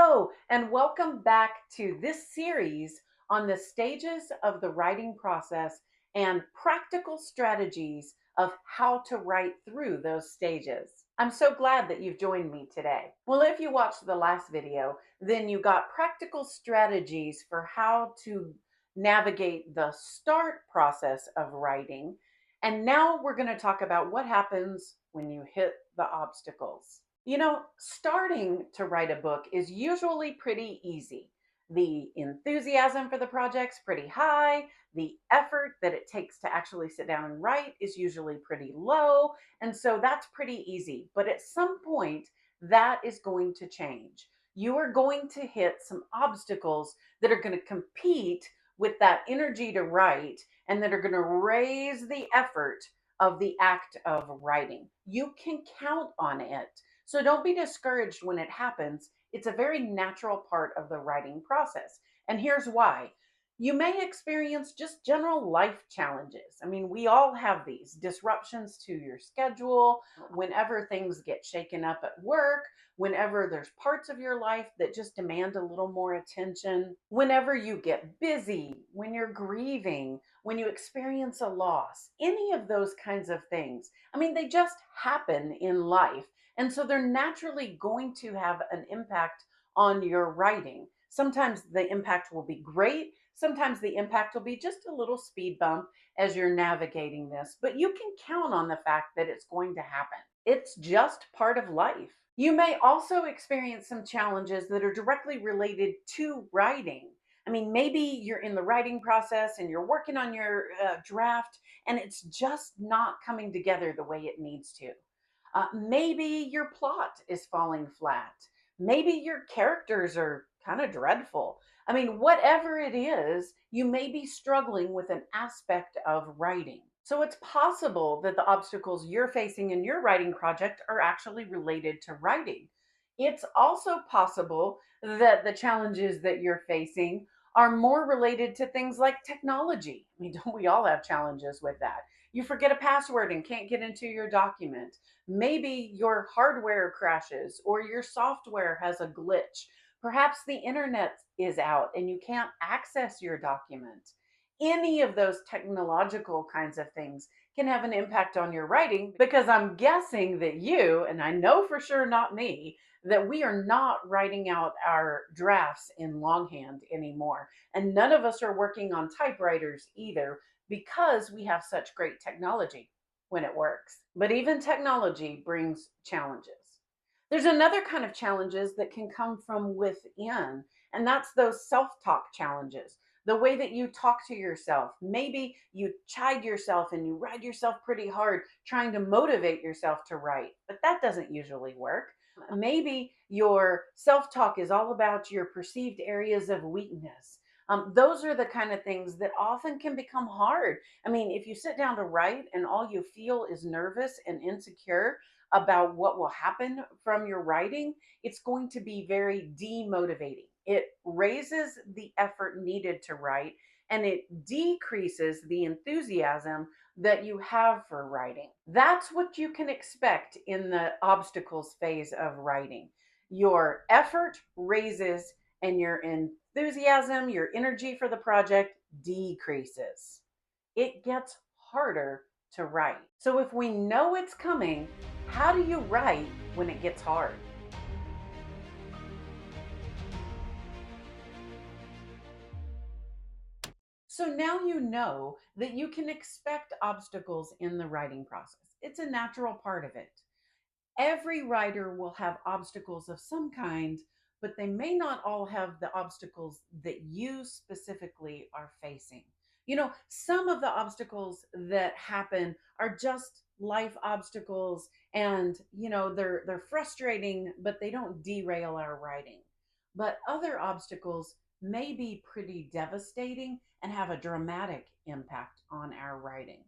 Hello, and welcome back to this series on the stages of the writing process and practical strategies of how to write through those stages. I'm so glad that you've joined me today. Well, if you watched the last video, then you got practical strategies for how to navigate the start process of writing. And now we're going to talk about what happens when you hit the obstacles. Starting to write a book is usually pretty easy. The enthusiasm for the project's pretty high. The effort that it takes to actually sit down and write is usually pretty low. And so that's pretty easy. But at some point, that is going to change. You are going to hit some obstacles that are going to compete with that energy to write and that are going to raise the effort of the act of writing. You can count on it. So don't be discouraged when it happens. It's a very natural part of the writing process. And here's why. You may experience just general life challenges. I mean, we all have these disruptions to your schedule, whenever things get shaken up at work, whenever there's parts of your life that just demand a little more attention, whenever you get busy, when you're grieving, when you experience a loss, any of those kinds of things. I mean, they just happen in life. And so they're naturally going to have an impact on your writing. Sometimes the impact will be great. Sometimes the impact will be just a little speed bump as you're navigating this, but you can count on the fact that it's going to happen. It's just part of life. You may also experience some challenges that are directly related to writing. I mean, maybe you're in the writing process and you're working on your draft and it's just not coming together the way it needs to. Maybe your plot is falling flat. Maybe your characters are kind of dreadful. I mean, whatever it is, you may be struggling with an aspect of writing. So it's possible that the obstacles you're facing in your writing project are actually related to writing. It's also possible that the challenges that you're facing are more related to things like technology. I mean, don't we all have challenges with that? You forget a password and can't get into your document. Maybe your hardware crashes or your software has a glitch. Perhaps the internet is out and you can't access your document. Any of those technological kinds of things can have an impact on your writing because I'm guessing that you, and I know for sure not me, that we are not writing out our drafts in longhand anymore. And none of us are working on typewriters either because we have such great technology when it works. But even technology brings challenges. There's another kind of challenges that can come from within, and that's those self-talk challenges. The way that you talk to yourself. Maybe you chide yourself and you ride yourself pretty hard trying to motivate yourself to write, but that doesn't usually work. Maybe your self-talk is all about your perceived areas of weakness. Those are the kind of things that often can become hard. I mean, if you sit down to write and all you feel is nervous and insecure about what will happen from your writing, it's going to be very demotivating. It raises the effort needed to write and it decreases the enthusiasm that you have for writing. That's what you can expect in the obstacles phase of writing. Your effort raises and your enthusiasm, your energy for the project decreases. It gets harder to write. So if we know it's coming, how do you write when it gets hard? So now you know that you can expect obstacles in the writing process. It's a natural part of it. Every writer will have obstacles of some kind, but they may not all have the obstacles that you specifically are facing. Some of the obstacles that happen are just life obstacles and, they're frustrating, but they don't derail our writing. But other obstacles may be pretty devastating and have a dramatic impact on our writing.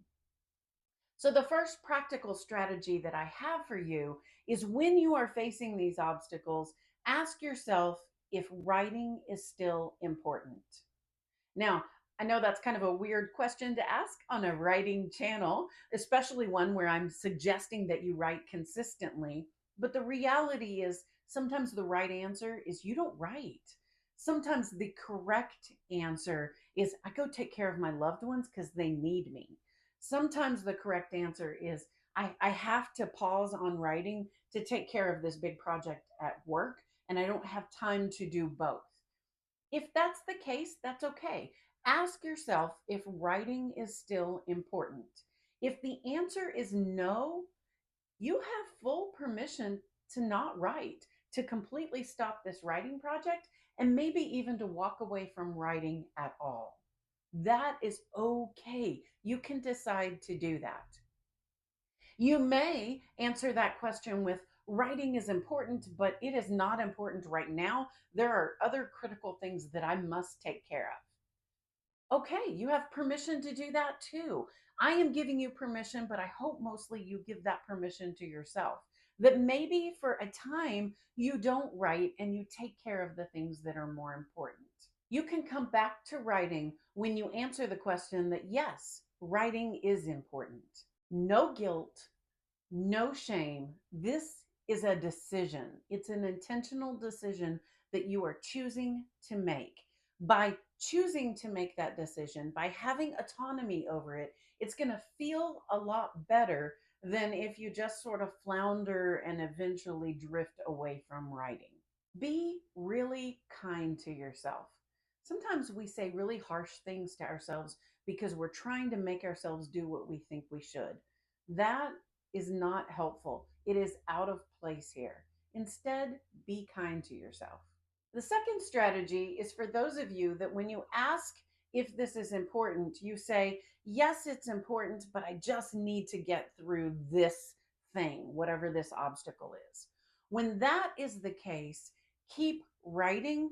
So, the first practical strategy that I have for you is when you are facing these obstacles, ask yourself if writing is still important. Now, I know that's kind of a weird question to ask on a writing channel, especially one where I'm suggesting that you write consistently. But the reality is, Sometimes the right answer is you don't write. Sometimes the correct answer is I go take care of my loved ones because they need me. Sometimes the correct answer is I have to pause on writing to take care of this big project at work, and I don't have time to do both. If that's the case, that's okay. Ask yourself if writing is still important. If the answer is no, you have full permission to not write, to completely stop this writing project, and maybe even to walk away from writing at all. That is okay. You can decide to do that. You may answer that question with writing is important, but it is not important right now. There are other critical things that I must take care of. Okay, you have permission to do that too. I am giving you permission, but I hope mostly you give that permission to yourself. That maybe for a time you don't write and you take care of the things that are more important. You can come back to writing when you answer the question that yes, writing is important. No guilt, no shame. This is a decision. It's an intentional decision that you are choosing to make. By choosing to make that decision, by having autonomy over it, it's going to feel a lot better than if you just sort of flounder and eventually drift away from writing. Be really kind to yourself. Sometimes we say really harsh things to ourselves because we're trying to make ourselves do what we think we should. That is not helpful. It is out of place here. Instead, be kind to yourself. The second strategy is for those of you that when you ask if this is important, you say, yes, it's important, but I just need to get through this thing, whatever this obstacle is. When that is the case, keep writing,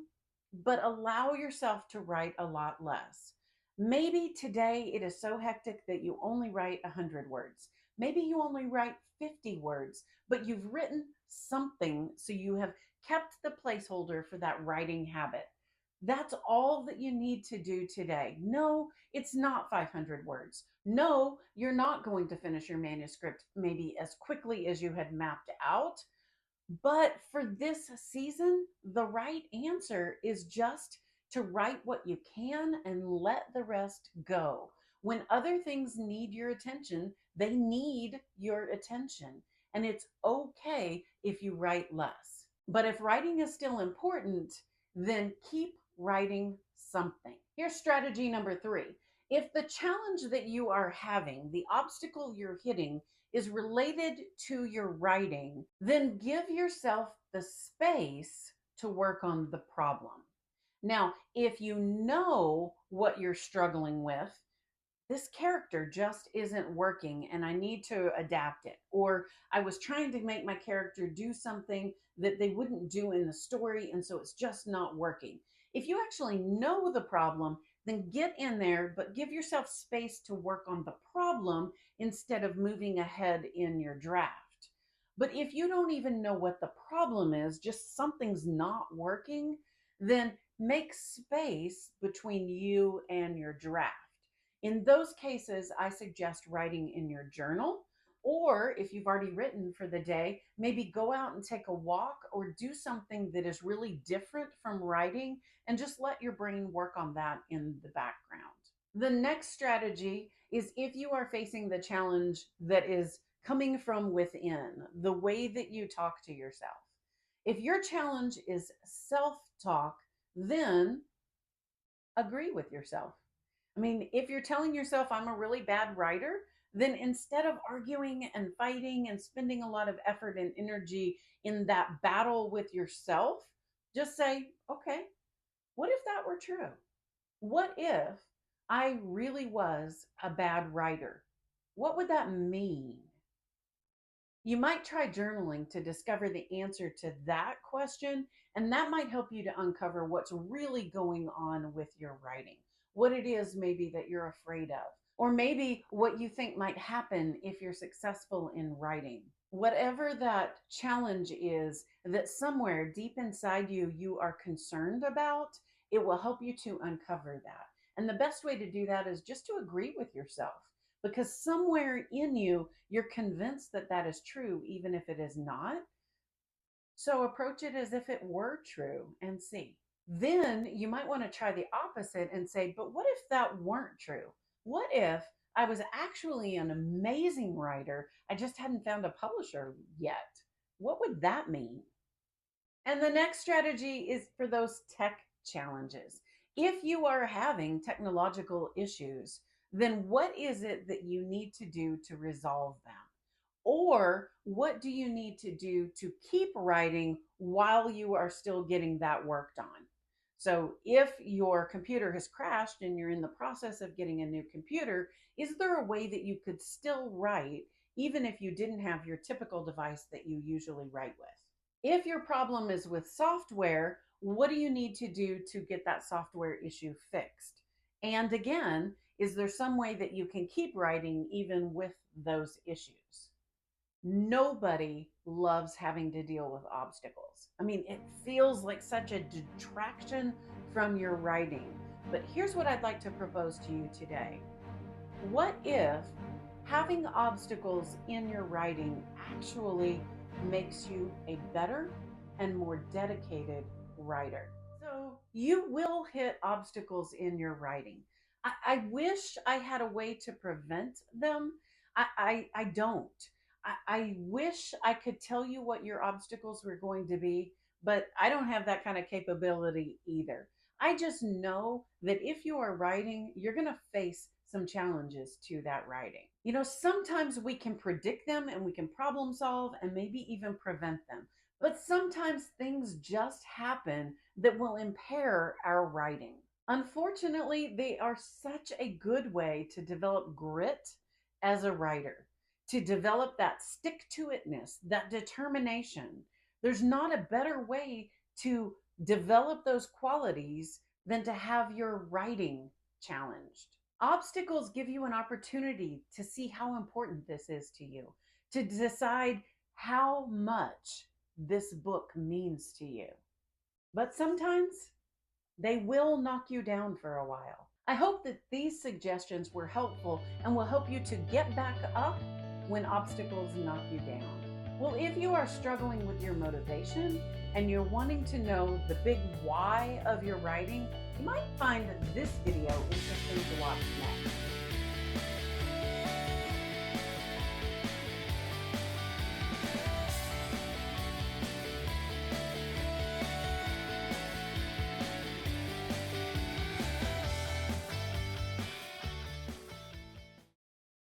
but allow yourself to write a lot less. Maybe today it is so hectic that you only write 100 words. Maybe you only write 50 words, but you've written something, so you have kept the placeholder for that writing habit. That's all that you need to do today. No, it's not 500 words. No, you're not going to finish your manuscript maybe as quickly as you had mapped out. But for this season, the right answer is just to write what you can and let the rest go. When other things need your attention, they need your attention. And it's okay if you write less. But if writing is still important, then keep writing something. Here's strategy number 3. If the challenge that you are having, the obstacle you're hitting, is related to your writing, then give yourself the space to work on the problem. Now, if you know what you're struggling with, this character just isn't working and I need to adapt it. Or I was trying to make my character do something that they wouldn't do in the story, and so it's just not working. If you actually know the problem, then get in there, but give yourself space to work on the problem instead of moving ahead in your draft. But if you don't even know what the problem is, just something's not working, then make space between you and your draft. In those cases, I suggest writing in your journal. Or if you've already written for the day, maybe go out and take a walk or do something that is really different from writing and just let your brain work on that in the background. The next strategy is if you are facing the challenge that is coming from within, the way that you talk to yourself. If your challenge is self talk, then agree with yourself. I mean, if you're telling yourself, I'm a really bad writer, then instead of arguing and fighting and spending a lot of effort and energy in that battle with yourself, just say, okay, what if that were true? What if I really was a bad writer? What would that mean? You might try journaling to discover the answer to that question, and that might help you to uncover what's really going on with your writing, what it is maybe that you're afraid of, or maybe what you think might happen if you're successful in writing. Whatever that challenge is that somewhere deep inside you you are concerned about, it will help you to uncover that. And the best way to do that is just to agree with yourself, because somewhere in you you're convinced that that is true even if it is not. So approach it as if it were true and see. Then you might want to try the opposite and say, but what if that weren't true? What if I was actually an amazing writer? I just hadn't found a publisher yet. What would that mean? And the next strategy is for those tech challenges. If you are having technological issues, then what is it that you need to do to resolve them? Or what do you need to do to keep writing while you are still getting that work done? So, if your computer has crashed and you're in the process of getting a new computer, is there a way that you could still write even if you didn't have your typical device that you usually write with? If your problem is with software, what do you need to do to get that software issue fixed? And again, is there some way that you can keep writing even with those issues? Nobody loves having to deal with obstacles. I mean, it feels like such a detraction from your writing. But here's what I'd like to propose to you today. What if having obstacles in your writing actually makes you a better and more dedicated writer? So you will hit obstacles in your writing. I wish I had a way to prevent them. I don't. I wish I could tell you what your obstacles were going to be, but I don't have that kind of capability either. I just know that if you are writing, you're going to face some challenges to that writing. Sometimes we can predict them and we can problem solve and maybe even prevent them. But sometimes things just happen that will impair our writing. Unfortunately, they are such a good way to develop grit as a writer, to develop that stick to itness, that determination. There's not a better way to develop those qualities than to have your writing challenged. Obstacles give you an opportunity to see how important this is to you, to decide how much this book means to you. But sometimes they will knock you down for a while. I hope that these suggestions were helpful and will help you to get back up when obstacles knock you down. Well, if you are struggling with your motivation and you're wanting to know the big why of your writing, you might find this video interesting to watch next.